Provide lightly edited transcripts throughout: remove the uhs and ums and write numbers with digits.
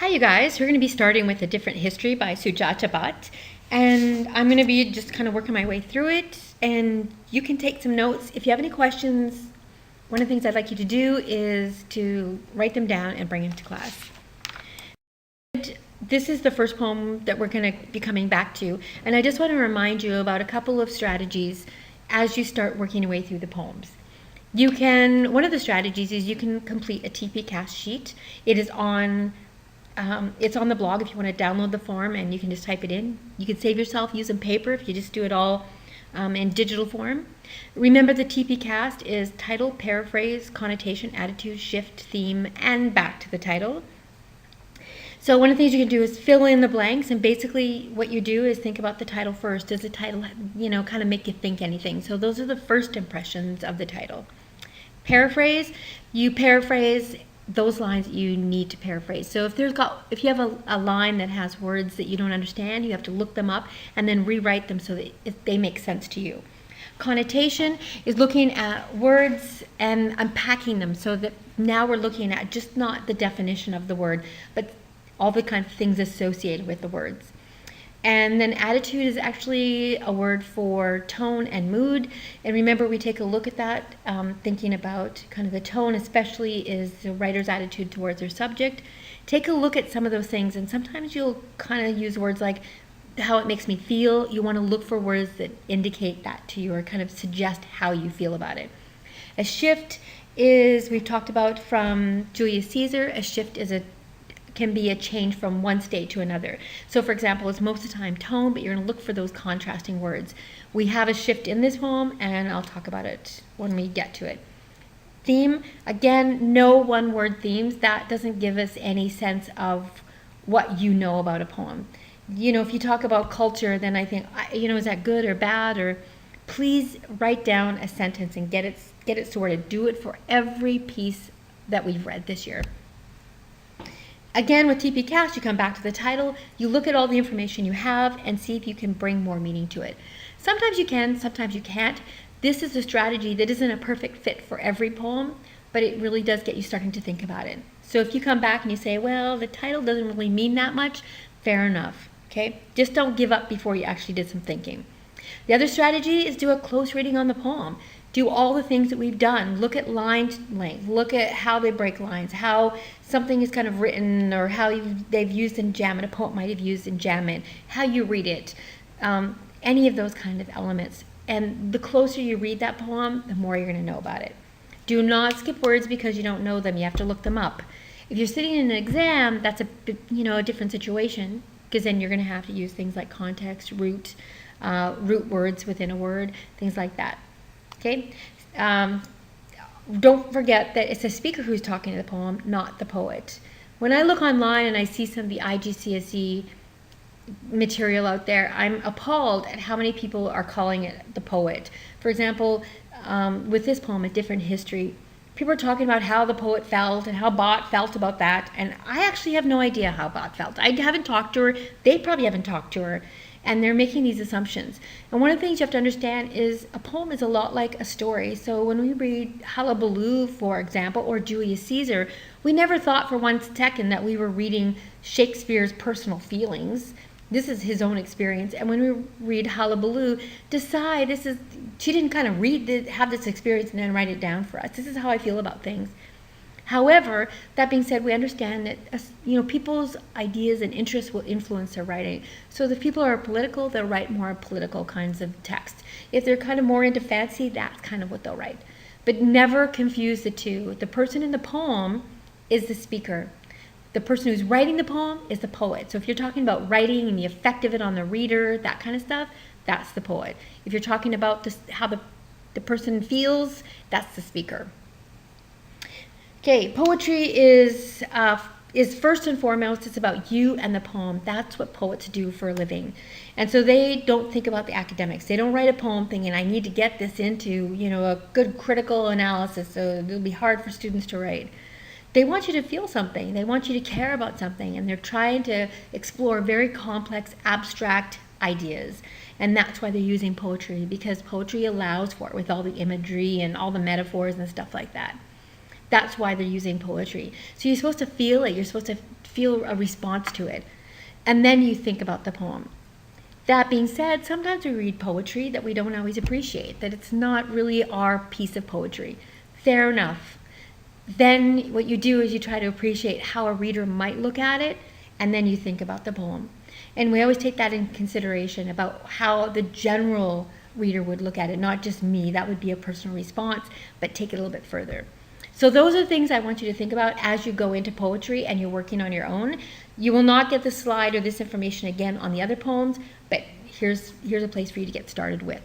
Hi you guys, we're going to be starting with A Different History by Sujata Bhatt, and I'm going to be just kind of working my way through it, and you can take some notes. If you have any questions, one of the things I'd like you to do is to write them down and bring them to class. This is the first poem that we're going to be coming back to, and I just want to remind you about a couple of strategies as you start working your way through the poems. One of the strategies is you can complete a TP cast sheet. It's on the blog if you want to download the form, and you can just type it in. You can save yourself using paper if you just do it all in digital form. Remember, the TP cast is title, paraphrase, connotation, attitude, shift, theme, and back to the title. So one of the things you can do is fill in the blanks, and basically what you do is think about the title first. Does the title, kind of make you think anything? So those are the first impressions of the title. Paraphrase, you paraphrase those lines that you need to paraphrase. So if you have a line that has words that you don't understand, you have to look them up and then rewrite them so that they make sense to you. Connotation is looking at words and unpacking them so that now we're looking at just not the definition of the word, but all the kind of things associated with the words. And then attitude is actually a word for tone and mood. And remember, we take a look at that, thinking about kind of the tone, especially is the writer's attitude towards their subject. Take a look at some of those things, and sometimes you'll kind of use words like how it makes me feel. You want to look for words that indicate that to you or kind of suggest how you feel about it. A shift is, we've talked about from Julius Caesar, a shift can be a change from one state to another. So for example, it's most of the time tone, but you're going to look for those contrasting words. We have a shift in this poem, and I'll talk about it when we get to it. Theme, again, no one word themes. That doesn't give us any sense of what you know about a poem. If you talk about culture, then I think, is that good or bad? Or please write down a sentence and get it sorted. Do it for every piece that we've read this year. Again, with TP Cast, you come back to the title, you look at all the information you have and see if you can bring more meaning to it. Sometimes you can, sometimes you can't. This is a strategy that isn't a perfect fit for every poem, but it really does get you starting to think about it. So if you come back and you say, well, the title doesn't really mean that much, fair enough, okay? Just don't give up before you actually did some thinking. The other strategy is do a close reading on the poem. Do all the things that we've done. Look at line length. Look at how they break lines, how something is kind of written, or how they've used enjambment, a poet might have used enjambment, how you read it, any of those kind of elements. And the closer you read that poem, the more you're going to know about it. Do not skip words because you don't know them. You have to look them up. If you're sitting in an exam, that's a different situation, because then you're going to have to use things like context, root words within a word, things like that. Okay, don't forget that it's the speaker who's talking to the poem, not the poet. When I look online and I see some of the IGCSE material out there, I'm appalled at how many people are calling it the poet. For example, with this poem, A Different History, people are talking about how the poet felt and how Bhatt felt about that, and I actually have no idea how Bhatt felt. I haven't talked to her, they probably haven't talked to her, and they're making these assumptions. And one of the things you have to understand is a poem is a lot like a story. So when we read Hullabaloo, for example, or Julius Caesar, we never thought for one second that we were reading Shakespeare's personal feelings. This is his own experience. And when we read Hullabaloo, she didn't kind of have this experience and then write it down for us. This is how I feel about things. However, that being said, we understand that people's ideas and interests will influence their writing. So if people are political, they'll write more political kinds of text. If they're kind of more into fancy, that's kind of what they'll write. But never confuse the two. The person in the poem is the speaker. The person who's writing the poem is the poet. So if you're talking about writing and the effect of it on the reader, that kind of stuff, that's the poet. If you're talking about how the person feels, that's the speaker. Okay, poetry is first and foremost, it's about you and the poem. That's what poets do for a living. And so they don't think about the academics. They don't write a poem thinking, I need to get this into, a good critical analysis, so it'll be hard for students to write. They want you to feel something. They want you to care about something, and they're trying to explore very complex, abstract ideas. And that's why they're using poetry, because poetry allows for it with all the imagery and all the metaphors and stuff like that. That's why they're using poetry. So you're supposed to feel it. You're supposed to feel a response to it. And then you think about the poem. That being said, sometimes we read poetry that we don't always appreciate, that it's not really our piece of poetry. Fair enough. Then what you do is you try to appreciate how a reader might look at it, and then you think about the poem. And we always take that in consideration about how the general reader would look at it, not just me. That would be a personal response, but take it a little bit further. So those are things I want you to think about as you go into poetry and you're working on your own. You will not get this slide or this information again on the other poems, but here's a place for you to get started with.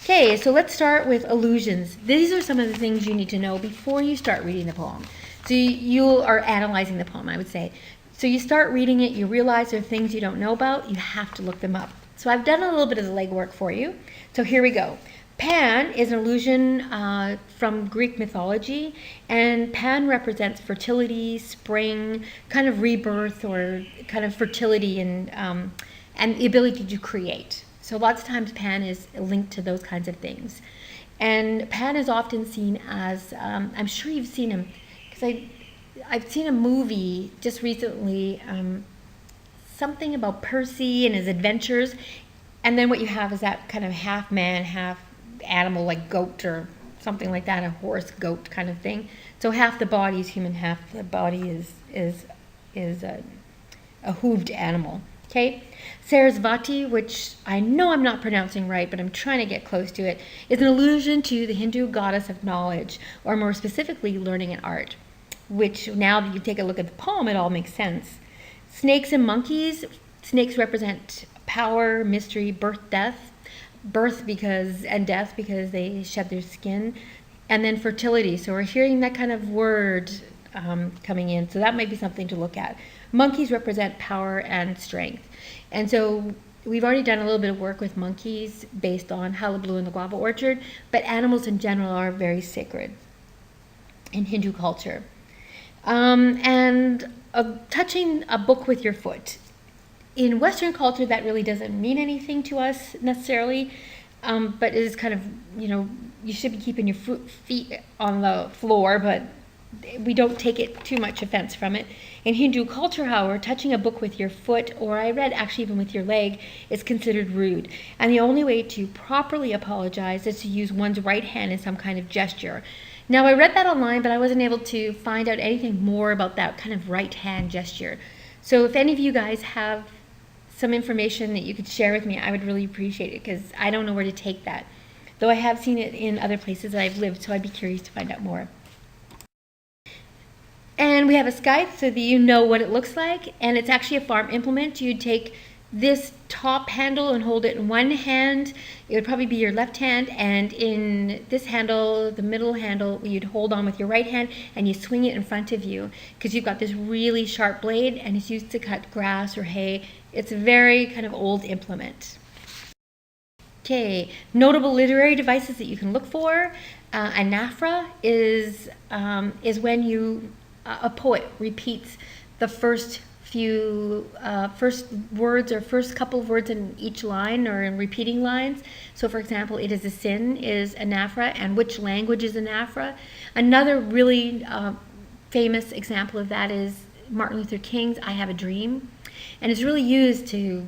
Okay, so let's start with allusions. These are some of the things you need to know before you start reading the poem. So you are analyzing the poem, I would say. So you start reading it, you realize there are things you don't know about, you have to look them up. So I've done a little bit of the legwork for you. So here we go. Pan is an allusion from Greek mythology, and Pan represents fertility, spring, kind of rebirth, or kind of fertility and the ability to create. So lots of times Pan is linked to those kinds of things. And Pan is often seen as, I'm sure you've seen him, because I've seen a movie just recently, something about Percy and his adventures, and then what you have is that kind of half man, half animal, like goat or something like that, a horse goat kind of thing. So half the body is human, half the body is a hooved animal. Okay, Sarasvati, which I know I'm not pronouncing right, but I'm trying to get close to it, is an allusion to the Hindu goddess of knowledge, or more specifically, learning and art, which now that you take a look at the poem, it all makes sense. Snakes and monkeys. Snakes represent power, mystery, birth, death. Birth and death because they shed their skin. And then fertility. So we're hearing that kind of word coming in. So that might be something to look at. Monkeys represent power and strength. And so we've already done a little bit of work with monkeys based on Hullabaloo and the Guava Orchard, but animals in general are very sacred in Hindu culture. And touching a book with your foot. In Western culture, that really doesn't mean anything to us necessarily, but it is kind of, you should be keeping your feet on the floor, but we don't take it too much offense from it. In Hindu culture, however, touching a book with your foot, or I read actually even with your leg, is considered rude. And the only way to properly apologize is to use one's right hand in some kind of gesture. Now, I read that online, but I wasn't able to find out anything more about that kind of right hand gesture. So if any of you guys have some information that you could share with me, I would really appreciate it, because I don't know where to take that. Though I have seen it in other places that I've lived, so I'd be curious to find out more. And we have a scythe so that you know what it looks like, and it's actually a farm implement. You'd take this top handle and hold it in one hand. It would probably be your left hand, and in this handle, the middle handle, you'd hold on with your right hand and you swing it in front of you, because you've got this really sharp blade and it's used to cut grass or hay. It's a very kind of old implement. Okay, notable literary devices that you can look for. Anaphora is when a poet repeats the first words or first couple of words in each line or in repeating lines. So for example, it is a sin is anaphora, and which language is anaphora. Another really famous example of that is Martin Luther King's I Have a Dream. And it's really used to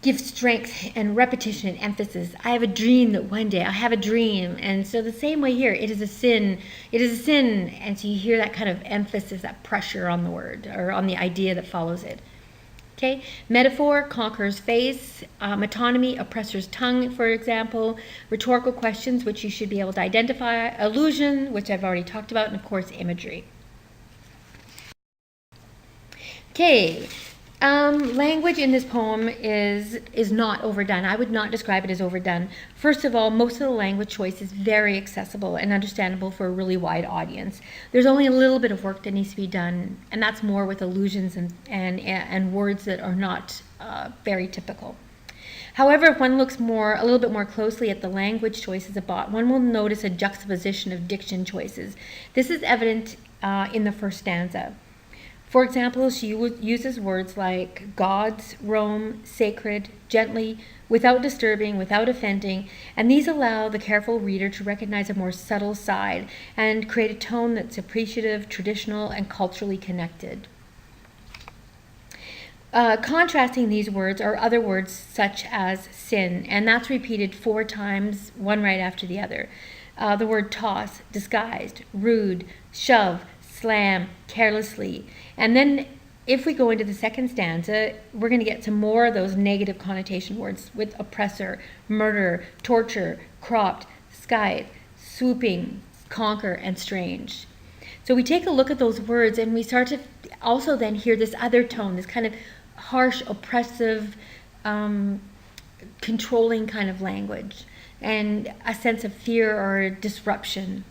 give strength and repetition and emphasis. I have a dream that one day, I have a dream. And so the same way here, it is a sin. It is a sin. And so you hear that kind of emphasis, that pressure on the word or on the idea that follows it. Okay, metaphor, conqueror's face, metonymy, oppressor's tongue, for example, rhetorical questions, which you should be able to identify, allusion, which I've already talked about, and of course, imagery. Okay, language in this poem is not overdone. I would not describe it as overdone. First of all, most of the language choice is very accessible and understandable for a really wide audience. There's only a little bit of work that needs to be done, and that's more with allusions and words that are not very typical. However, if one looks a little bit more closely at the language choices above, one will notice a juxtaposition of diction choices. This is evident in the first stanza. For example, she uses words like gods, roam, sacred, gently, without disturbing, without offending, and these allow the careful reader to recognize a more subtle side and create a tone that's appreciative, traditional, and culturally connected. Contrasting these words are other words such as sin, and that's repeated 4 times, one right after the other. The word toss, disguised, rude, shove, slam, carelessly. And then if we go into the second stanza, we're going to get some more of those negative connotation words with oppressor, murder, torture, cropped, scythe, swooping, conquer, and strange. So we take a look at those words and we start to also then hear this other tone, this kind of harsh, oppressive, controlling kind of language, and a sense of fear or disruption.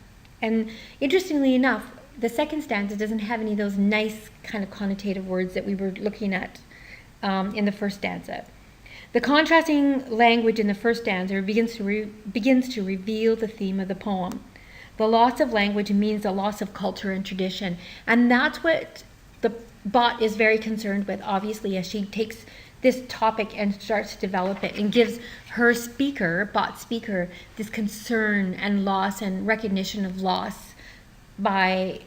And interestingly enough, the second stanza doesn't have any of those nice kind of connotative words that we were looking at in the first stanza. The contrasting language in the first stanza begins to reveal the theme of the poem. The loss of language means the loss of culture and tradition, and that's what the Bott is very concerned with, obviously, as she takes this topic and starts to develop it and gives her speaker, Bott's speaker, this concern and loss and recognition of loss by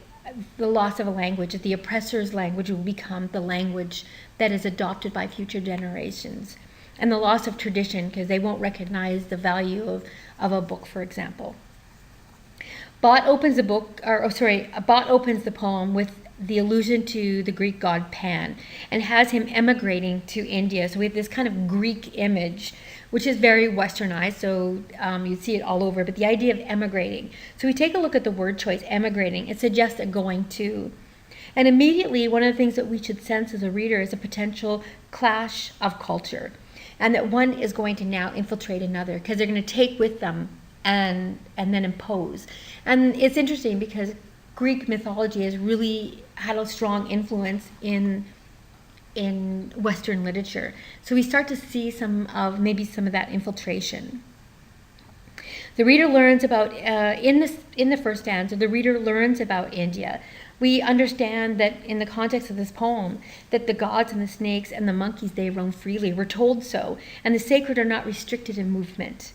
the loss of a language, that the oppressor's language will become the language that is adopted by future generations, and the loss of tradition because they won't recognize the value of a book, for example. Bott opens the poem with the allusion to the Greek god Pan and has him emigrating to India. So we have this kind of Greek image, which is very westernized, so you see it all over, but the idea of emigrating. So we take a look at the word choice, emigrating. It suggests a going to. And immediately, one of the things that we should sense as a reader is a potential clash of culture, and that one is going to now infiltrate another because they're going to take with them and then impose. And it's interesting because Greek mythology has really had a strong influence in Western literature. So we start to see some of that infiltration. The reader learns about, in the first stanza, the reader learns about India. We understand that in the context of this poem, that the gods and the snakes and the monkeys, they roam freely. We're told so. And the sacred are not restricted in movement.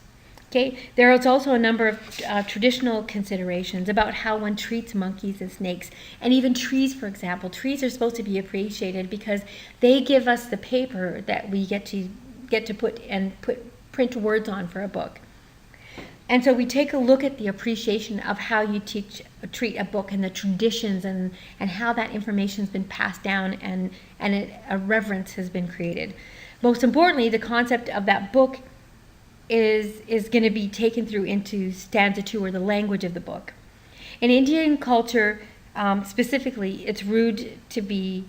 Okay, there is also a number of traditional considerations about how one treats monkeys and snakes, and even trees, for example. Trees are supposed to be appreciated because they give us the paper that we get to print words on for a book. And so we take a look at the appreciation of how you treat a book and the traditions and how that information has been passed down and a reverence has been created. Most importantly, the concept of that book is going to be taken through into stanza 2, or the language of the book. In Indian culture, specifically, it's a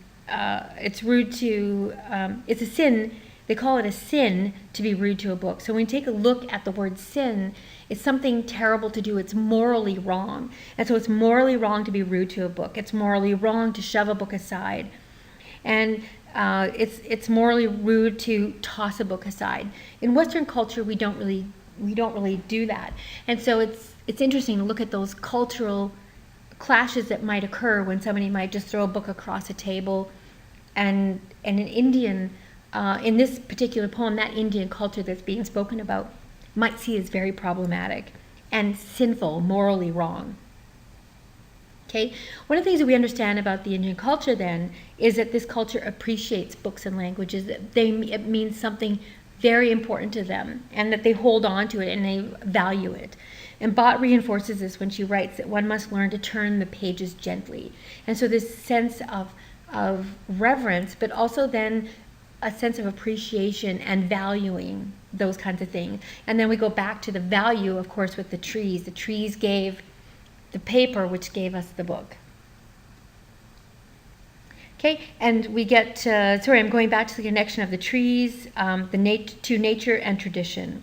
sin. They call it a sin to be rude to a book. So when we take a look at the word sin, it's something terrible to do. It's morally wrong. And so it's morally wrong to be rude to a book. It's morally wrong to shove a book aside. And it's morally rude to toss a book aside. In Western culture, we don't really do that, and so it's interesting to look at those cultural clashes that might occur when somebody might just throw a book across a table, and an Indian, in this particular poem, that Indian culture that's being spoken about might see as very problematic and sinful, morally wrong. Okay, one of the things that we understand about the Indian culture then is that this culture appreciates books and languages, that it means something very important to them and that they hold on to it and they value it. And Bott reinforces this when she writes that one must learn to turn the pages gently. And so this sense of reverence, but also then a sense of appreciation and valuing those kinds of things. And then we go back to the value, of course, with the trees. The trees gave the paper, which gave us the book. Okay, and we get, I'm going back to the connection of the trees, to nature and tradition.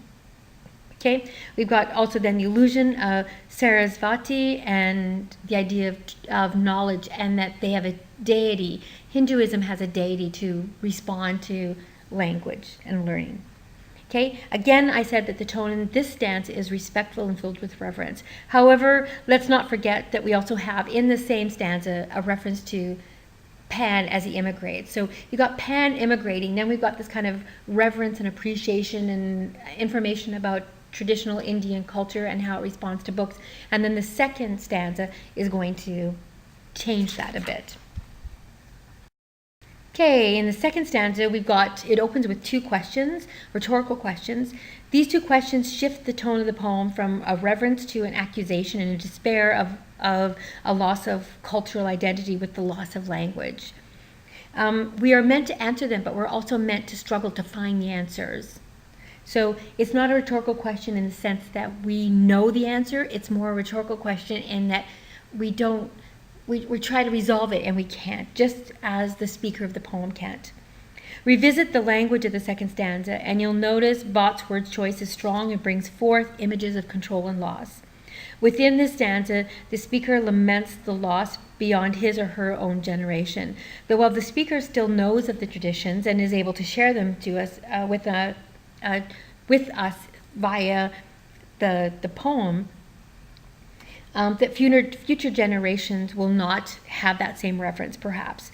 Okay, we've got also then the illusion of Sarasvati and the idea of knowledge, and that they have a deity. Hinduism has a deity to respond to language and learning. Okay, again, I said that the tone in this stanza is respectful and filled with reverence. However, let's not forget that we also have in the same stanza a reference to Pan as he immigrates. So you got Pan immigrating, then we've got this kind of reverence and appreciation and information about traditional Indian culture and how it responds to books. And then the second stanza is going to change that a bit. Okay, in the second stanza, it opens with two questions, rhetorical questions. These two questions shift the tone of the poem from a reverence to an accusation and a despair of a loss of cultural identity with the loss of language. We are meant to answer them, but we're also meant to struggle to find the answers. So it's not a rhetorical question in the sense that we know the answer. It's more a rhetorical question in that we try to resolve it and we can't, just as the speaker of the poem can't. Revisit the language of the second stanza and you'll notice Bott's word choice is strong and brings forth images of control and loss. Within this stanza, the speaker laments the loss beyond his or her own generation. Though while the speaker still knows of the traditions and is able to share them to us with us via the poem, that future generations will not have that same reference, perhaps.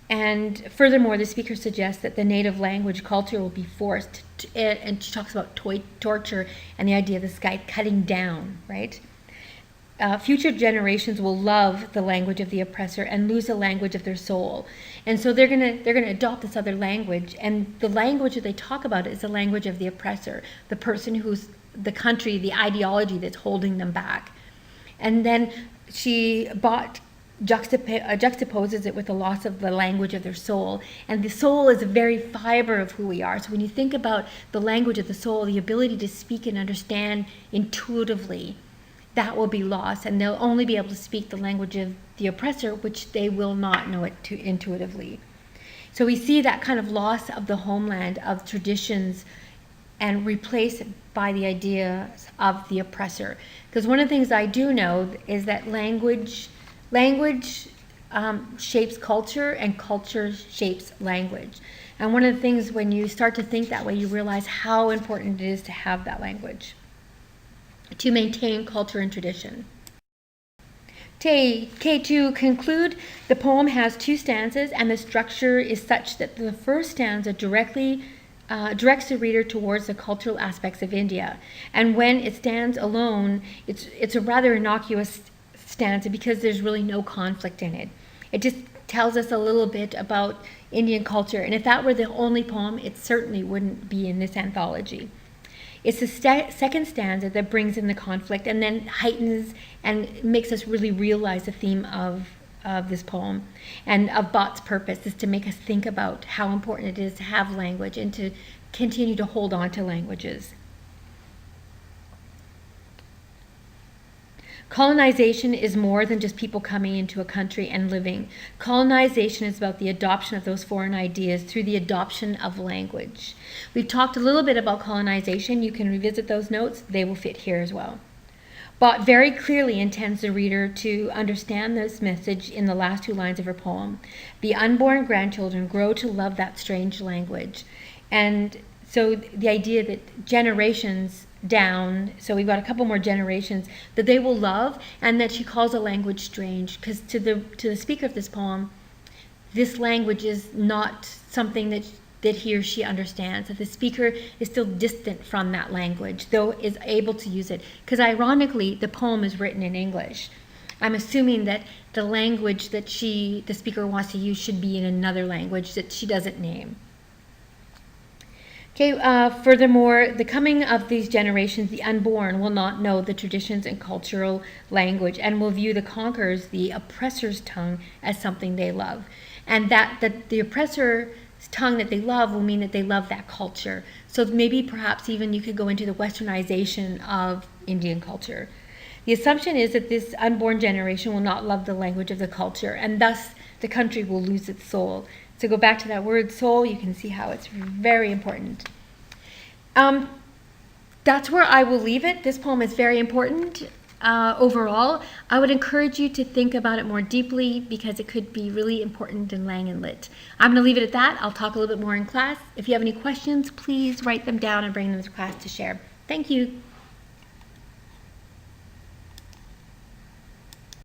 And furthermore, the speaker suggests that the native language culture will be forced, and she talks about torture and the idea of the sky cutting down, right? Future generations will love the language of the oppressor and lose the language of their soul. And so they're gonna adopt this other language, and the language that they talk about is the language of the oppressor, the person who's the country, the ideology that's holding them back. And then Bott juxtaposes it with the loss of the language of their soul. And the soul is the very fiber of who we are. So when you think about the language of the soul, the ability to speak and understand intuitively, that will be lost. And they'll only be able to speak the language of the oppressor, which they will not know it intuitively. So we see that kind of loss of the homeland, of traditions, and replace it by the idea of the oppressor. Because one of the things I do know is that language shapes culture and culture shapes language. And one of the things when you start to think that way, you realize how important it is to have that language, to maintain culture and tradition. To conclude, the poem has two stanzas and the structure is such that the first stanza directs the reader towards the cultural aspects of India. And when it stands alone, it's a rather innocuous stanza because there's really no conflict in it. It just tells us a little bit about Indian culture. And if that were the only poem, it certainly wouldn't be in this anthology. It's the second stanza that brings in the conflict and then heightens and makes us really realize the theme of this poem. And of Bott's purpose is to make us think about how important it is to have language and to continue to hold on to languages. Colonization is more than just people coming into a country and living. Colonization is about the adoption of those foreign ideas through the adoption of language. We've talked a little bit about colonization. You can revisit those notes. They will fit here as well. Bott very clearly intends the reader to understand this message in the last two lines of her poem. The unborn grandchildren grow to love that strange language. And so the idea that generations down, so we've got a couple more generations, that they will love, and that she calls a language strange, because to the speaker of this poem, this language is not something that he or she understands, that the speaker is still distant from that language, though is able to use it. Because ironically, the poem is written in English. I'm assuming that the language that the speaker wants to use should be in another language that she doesn't name. Okay, furthermore, the coming of these generations, the unborn, will not know the traditions and cultural language and will view the conquerors, the oppressor's tongue, as something they love. And that the oppressor's tongue that they love will mean that they love that culture. So maybe perhaps even you could go into the westernization of Indian culture. The assumption is that this unborn generation will not love the language of the culture, and thus the country will lose its soul. So go back to that word soul, you can see how it's very important. That's where I will leave it. This poem is very important overall. I would encourage you to think about it more deeply because it could be really important in Lang and Lit. I'm going to leave it at that. I'll talk a little bit more in class. If you have any questions, please write them down and bring them to class to share. Thank you.